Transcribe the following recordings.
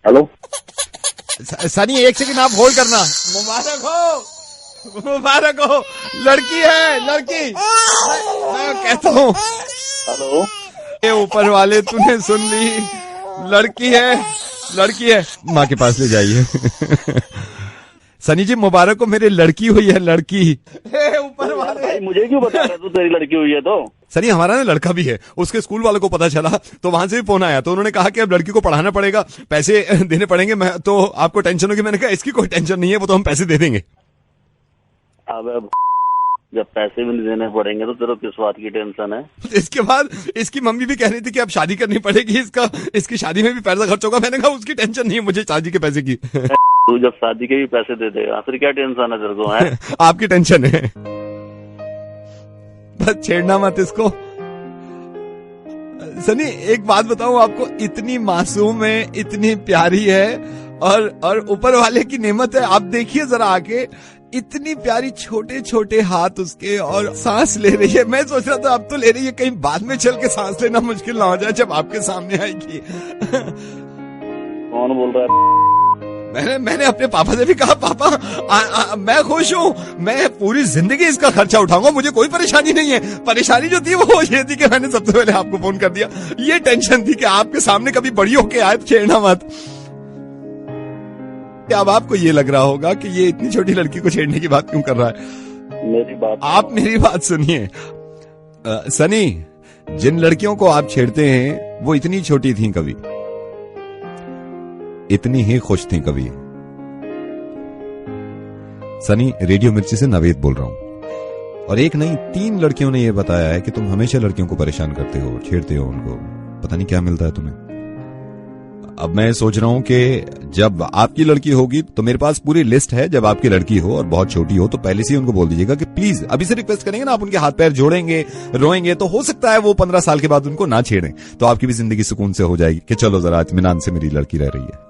Hello Sunny, एक second आप hold करना। मुबारक हो, मुबारक हो, लड़की है, लड़की। मैं कहता हूँ हेलो। ये ऊपर वाले तूने सुन ली, लड़की है, लड़की है। माँ के पास ले जाइए। सनी जी मुबारक हो, मेरे लड़की हुई है, लड़की। ऊपर यार वाले भाई मुझे क्यों बता रहा तू तेरी लड़की हुई है तो? सनी, हमारा ना लड़का भी है, उसके स्कूल वालों को पता चला तो वहां से भी फोन आया, तो उन्होंने कहा कि अब लड़की को पढ़ाना पड़ेगा, पैसे देने पड़ेंगे। मैं तो आपको टेंशन होगी, मैंने कहा इसकी कोई टेंशन नहीं है, वो तो हम पैसे दे देंगे। अब जब पैसे भी नहीं देने पड़ेंगे तो तेरे को किस बात की टेंशन है? इसके बाद इसकी मम्मी भी कह रही थी कि अब शादी करनी पड़ेगी, इसकी शादी में भी पैसा खर्च होगा। मैंने कहा उसकी टेंशन नहीं है मुझे शादी के पैसे की। तू जब शादी के भी पैसे दे देगा फिर क्या टेंशन है तेरे को? है आपकी टेंशन है, बस छेड़ना मत इसको। सनी एक बात बताऊं आपको, इतनी मासूम है, इतनी प्यारी है, और ऊपर वाले की नेमत है। आप देखिए जरा आके, इतनी प्यारी, छोटे छोटे हाथ उसके, और सांस ले रही है। मैं सोच रहा था अब तो ले रही है, कहीं बाद में चल के सांस लेना मुश्किल ना हो जाए जब आपके सामने आएगी। कौन बोल रहा है? मैंने अपने पापा से भी कहा, पापा मैं खुश हूँ, मैं पूरी जिंदगी इसका खर्चा उठाऊंगा, मुझे कोई परेशानी नहीं है। परेशानी जो थी वो ये थी कि मैंने सबसे पहले आपको फोन कर दिया। ये टेंशन थी कि आपके सामने कभी बड़ी होके आए तो छेड़ना मत। अब आपको ये लग रहा होगा कि ये इतनी छोटी लड़की को छेड़ने की बात क्यों कर रहा है। आप मेरी बात सुनिए सनी, जिन लड़कियों को आप छेड़ते हैं वो इतनी छोटी थी कभी, इतनी ही खुश थी कभी। सनी, रेडियो मिर्ची से नवेद बोल रहा हूं, और एक नहीं 3 लड़कियों ने यह बताया है कि तुम हमेशा लड़कियों को परेशान करते हो, छेड़ते हो उनको, पता नहीं क्या मिलता है तुम्हें। अब मैं सोच रहा हूं कि जब आपकी लड़की होगी तो मेरे पास पूरी लिस्ट है, जब आपकी लड़की हो और बहुत छोटी हो तो पहले से ही उनको बोल दीजिएगा कि प्लीज, अभी से रिक्वेस्ट करेंगे ना आप, उनके हाथ पैर जोड़ेंगे, रोएंगे, तो हो सकता है वो 15 साल के बाद उनको ना छेड़ें, तो आपकी भी जिंदगी सुकून से हो जाएगी कि चलो जरा इत्मीनान से मेरी लड़की रह रही है।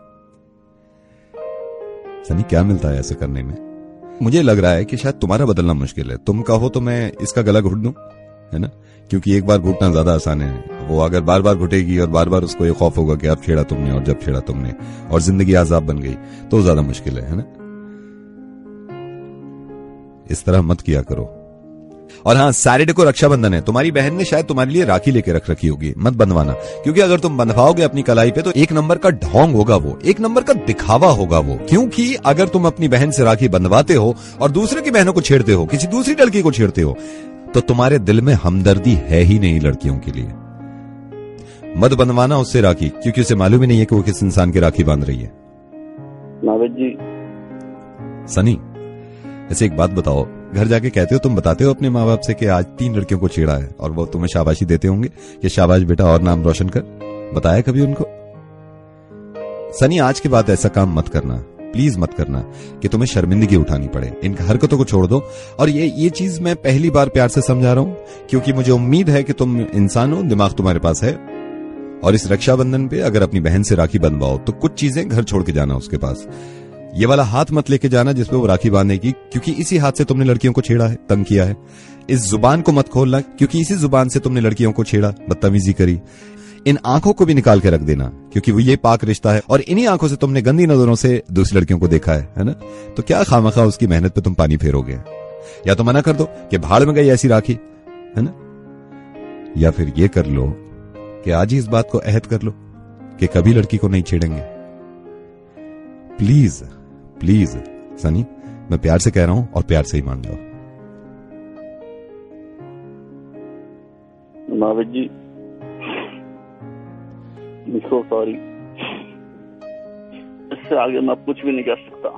सनी, क्या मिलता है ऐसे करने में? मुझे लग रहा है कि शायद तुम्हारा बदलना मुश्किल है। तुम कहो तो मैं इसका गला घुट दूं, है ना, क्योंकि एक बार घुटना ज्यादा आसान है। वो अगर बार बार घुटेगी और बार बार उसको ये खौफ होगा कि अब छेड़ा तुमने और जब छेड़ा तुमने और जिंदगी आजाब बन गई, तो ज्यादा मुश्किल है ना। इस तरह मत किया करो। और हाँ, सैटरडे को रक्षाबंधन है, तुम्हारी बहन ने शायद तुम्हारे लिए राखी लेके रख रखी होगी, मत बंधवाना, क्योंकि अगर तुम बंधवाओगे अपनी कलाई पे तो 1 नंबर का ढोंग होगा वो, 1 नंबर का दिखावा होगा वो। क्योंकि अगर तुम अपनी बहन से राखी बंधवाते हो और दूसरे की बहनों को छेड़ते हो, किसी दूसरी लड़की को छेड़ते हो, तो तुम्हारे दिल में हमदर्दी है ही नहीं लड़कियों के लिए। मत बंधवाना उससे राखी, क्योंकि उसे मालूम ही नहीं है कि वो किस इंसान की राखी बांध रही है। नावेद जी। सनी, ऐसे एक बात बताओ, घर जाके कहते हो, तुम बताते हो अपने माँ बाप से कि आज 3 लड़कियों को छेड़ा है, और वो तुम्हें शाबाशी देते होंगे कि शाबाश बेटा और नाम रोशन कर? बताया कभी उनको? सनी, आज के बाद ऐसा काम मत करना, प्लीज मत करना कि तुम्हें शर्मिंदगी उठानी पड़े। इन हरकतों को छोड़ दो। और ये चीज मैं पहली बार प्यार से समझा रहा हूं, क्योंकि मुझे उम्मीद है कि तुम इंसान हो, दिमाग तुम्हारे पास है, और इस रक्षाबंधन पे अगर अपनी बहन से राखी बंधवाओ तो कुछ चीजें घर छोड़ के जाना उसके पास। ये वाला हाथ मत लेके जाना जिसपे वो राखी बांधेगी, क्योंकि इसी हाथ से तुमने लड़कियों को छेड़ा है, तंग किया है। इस जुबान को मत खोलना, क्योंकि इसी जुबान से तुमने लड़कियों को छेड़ा, बदतमीजी करी। इन आंखों को भी निकाल के रख देना, क्योंकि वो ये पाक रिश्ता है, और इन्हीं आंखों से तुमने गंदी नजरों से दूसरी लड़कियों को देखा है ना। तो क्या खामखा उसकी मेहनत पे तुम पानी फेरोगे? या तो मना कर दो कि भाड़ में गई ऐसी राखी, है ना, या फिर ये कर लो कि आज ही इस बात को अहद कर लो कि कभी लड़की को नहीं छेड़ेंगे। प्लीज प्लीज सनी, मैं प्यार से कह रहा हूं, और प्यार से ही मान लो। नावेद जी, सो सॉरी, इससे आगे मैं कुछ भी नहीं कह सकता।